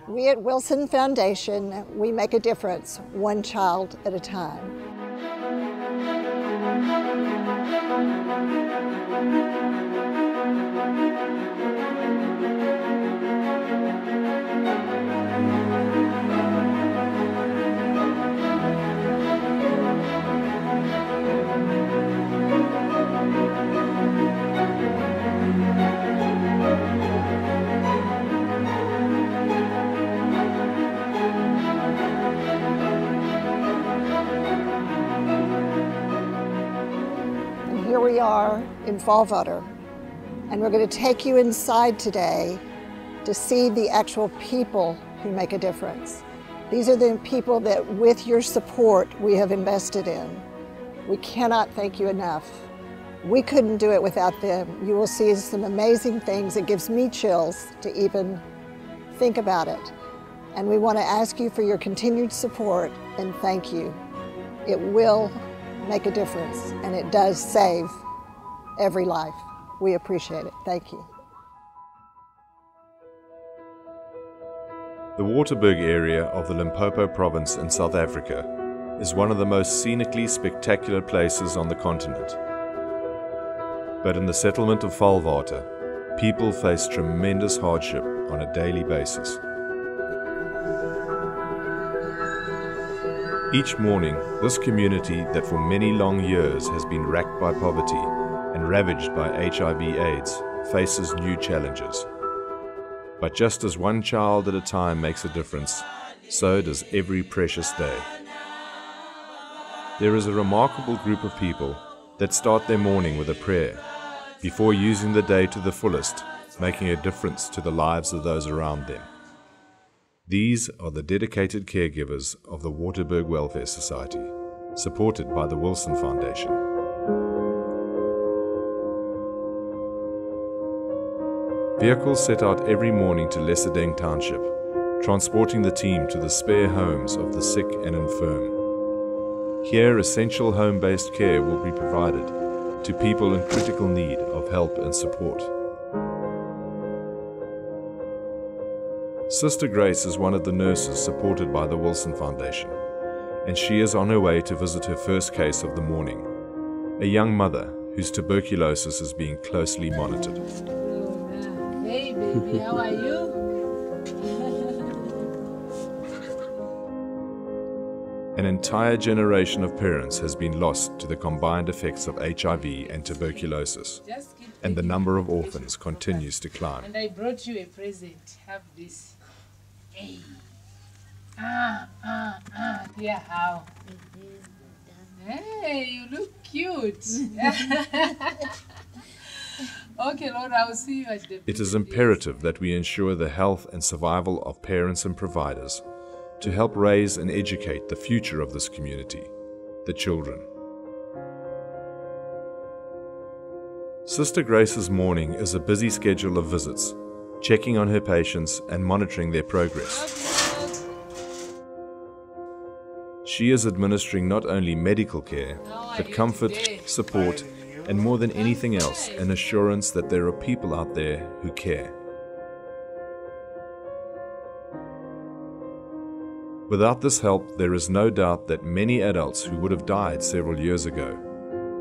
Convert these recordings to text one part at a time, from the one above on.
We at Wilson Foundation, we make a difference, one child at a time. Here we are in Vaalwater, and we're going to take you inside today to see the actual people who make a difference. These are the people that, with your support, we have invested in. We cannot thank you enough. We couldn't do it without them. You will see some amazing things. It gives me chills to even think about it. And we want to ask you for your continued support and thank you. It will make a difference, and it does save every life. We appreciate it. Thank you. The Waterberg area of the Limpopo province in South Africa is one of the most scenically spectacular places on the continent. But in the settlement of Vaalwater, people face tremendous hardship on a daily basis. Each morning, this community that for many long years has been racked by poverty and ravaged by HIV/AIDS faces new challenges. But just as one child at a time makes a difference, so does every precious day. There is a remarkable group of people that start their morning with a prayer before using the day to the fullest, making a difference to the lives of those around them. These are the dedicated caregivers of the Waterberg Welfare Society, supported by the Wilson Foundation. Vehicles set out every morning to Leseding township, transporting the team to the spare homes of the sick and infirm. Here, essential home-based care will be provided to people in critical need of help and support. Sister Grace is one of the nurses supported by the Wilson Foundation, and she is on her way to visit her first case of the morning, a young mother whose tuberculosis is being closely monitored. Hey baby, how are you? An entire generation of parents has been lost to the combined effects of HIV and tuberculosis, and the number of orphans continues to climb. And I brought you a present. Have this. Hey. Yeah, how? Hey, you look cute. Okay, Lord, I will see you at the... It is imperative that we ensure the health and survival of parents and providers to help raise and educate the future of this community, the children. Sister Grace's morning is a busy schedule of visits, checking on her patients and monitoring their progress. She is administering not only medical care, but comfort, support, and more than anything else, an assurance that there are people out there who care. Without this help, there is no doubt that many adults who would have died several years ago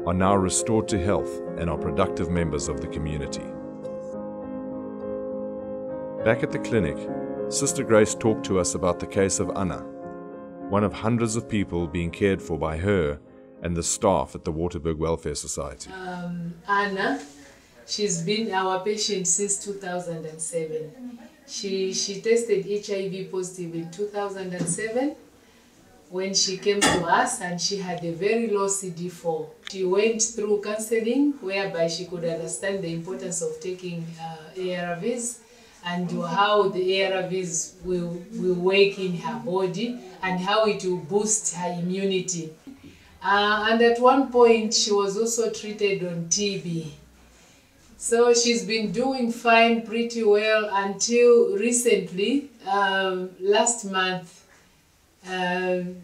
are now restored to health and are productive members of the community. Back at the clinic, Sister Grace talked to us about the case of Anna, one of hundreds of people being cared for by her and the staff at the Waterberg Welfare Society. Anna, she's been our patient since 2007. She tested HIV positive in 2007 when she came to us, and she had a very low CD4. She went through counseling whereby she could understand the importance of taking ARVs and how the ARVs will work in her body and how it will boost her immunity. And at one point, she was also treated on TB. So she's been doing fine, pretty well, until recently, last month,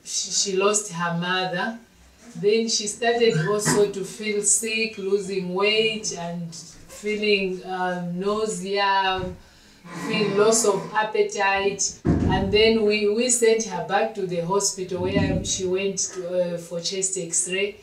she lost her mother. Then she started also to feel sick, losing weight and feeling nausea, feel loss of appetite. And then we sent her back to the hospital where she went for chest x-ray.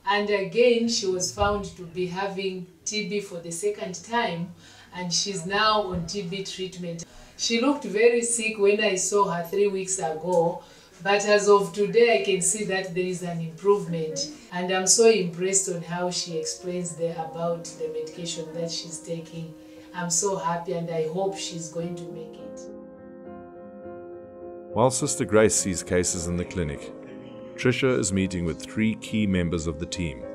And again, she was found to be having TB for the second time, and she's now on TB treatment. She looked very sick when I saw her 3 weeks ago, but as of today, I can see that there is an improvement. And I'm so impressed on how she explains there about the medication that she's taking. I'm so happy, and I hope she's going to make it. While Sister Grace sees cases in the clinic, Tricia is meeting with 3 key members of the team,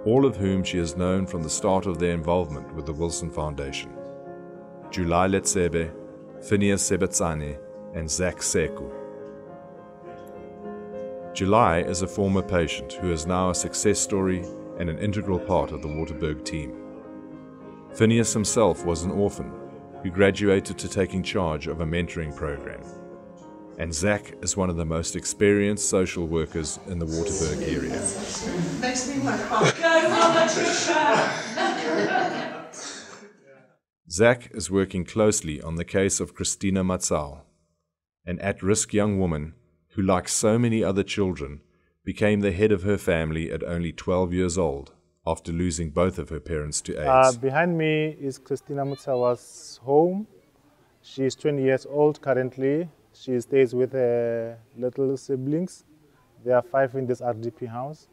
all of whom she has known from the start of their involvement with the Wilson Foundation: July Letsebe, Phineas Sebetsane, and Zach Seku. July is a former patient who is now a success story and an integral part of the Waterberg team. Phineas himself was an orphan who graduated to taking charge of a mentoring program. And Zach is one of the most experienced social workers in the Waterberg area. Zach is working closely on the case of Christina Matsau, an at-risk young woman who, like so many other children, became the head of her family at only 12 years old after losing both of her parents to AIDS. Behind me is Christina Matsau's home. She is 20 years old currently. She stays with her little siblings. There are 5 in this RDP house.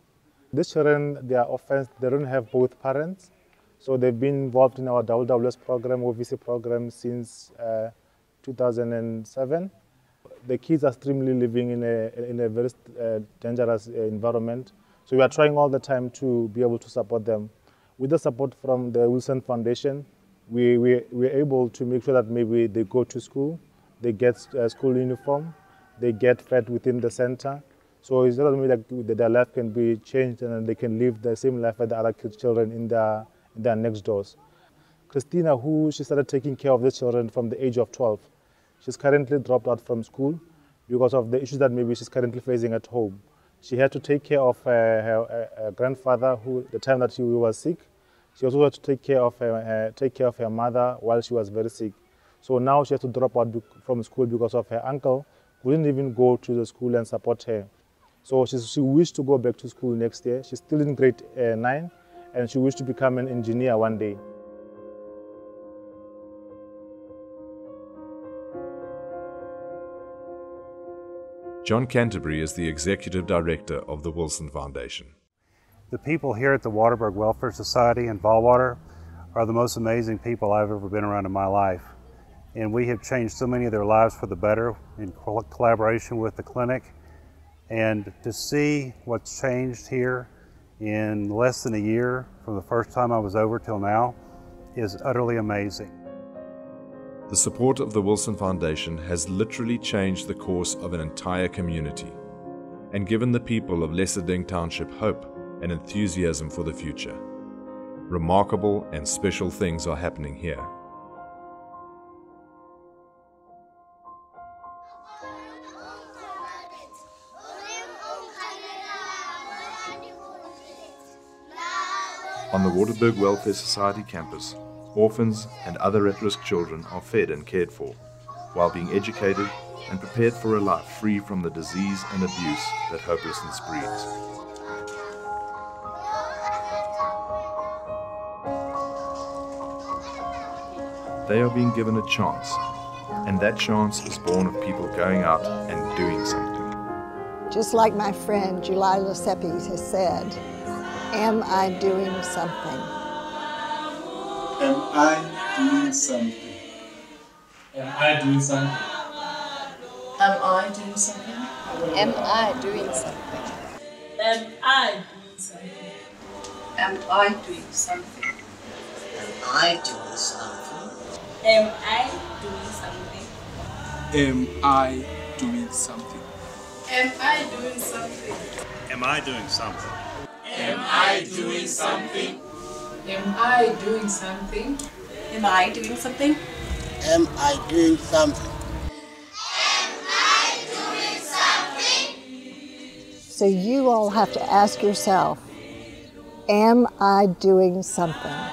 These children, they are orphans. They don't have both parents. So they've been involved in our WWS program, OVC program, since 2007. The kids are extremely living in a very dangerous environment. So we are trying all the time to be able to support them. With the support from the Wilson Foundation, we're able to make sure that maybe they go to school, they get school uniform, they get fed within the center. So it's not only that their life can be changed and they can live the same life as the other children in their next doors. Christina, she started taking care of the children from the age of 12. She's currently dropped out from school because of the issues that maybe she's currently facing at home. She had to take care of her grandfather the time that he was sick. She also had to take care of her mother while she was very sick. So now she has to drop out from school because of her uncle who didn't even go to the school and support her. So she wished to go back to school next year. She's still in grade 9, and she wished to become an engineer one day. John Canterbury is the Executive Director of the Wilson Foundation. The people here at the Waterberg Welfare Society in Vaalwater are the most amazing people I've ever been around in my life. And we have changed so many of their lives for the better in collaboration with the clinic. And to see what's changed here in less than a year from the first time I was over till now is utterly amazing. The support of the Wilson Foundation has literally changed the course of an entire community and given the people of Leseding Township hope and enthusiasm for the future. Remarkable and special things are happening here. On the Waterberg Welfare Society campus, orphans and other at-risk children are fed and cared for, while being educated and prepared for a life free from the disease and abuse that hopelessness breeds. They are being given a chance, and that chance is born of people going out and doing something. Just like my friend July Letsebe has said, am I doing something? Am I doing something? Am I doing something? Am I doing something? Am I doing something? Am I doing something? Am I doing something? Am I doing something? Am I doing something? Am I doing something? Am I doing something? Am I doing something? Am I doing something? Am I doing something? Am I doing something? Am I doing something? So you all have to ask yourself, am I doing something?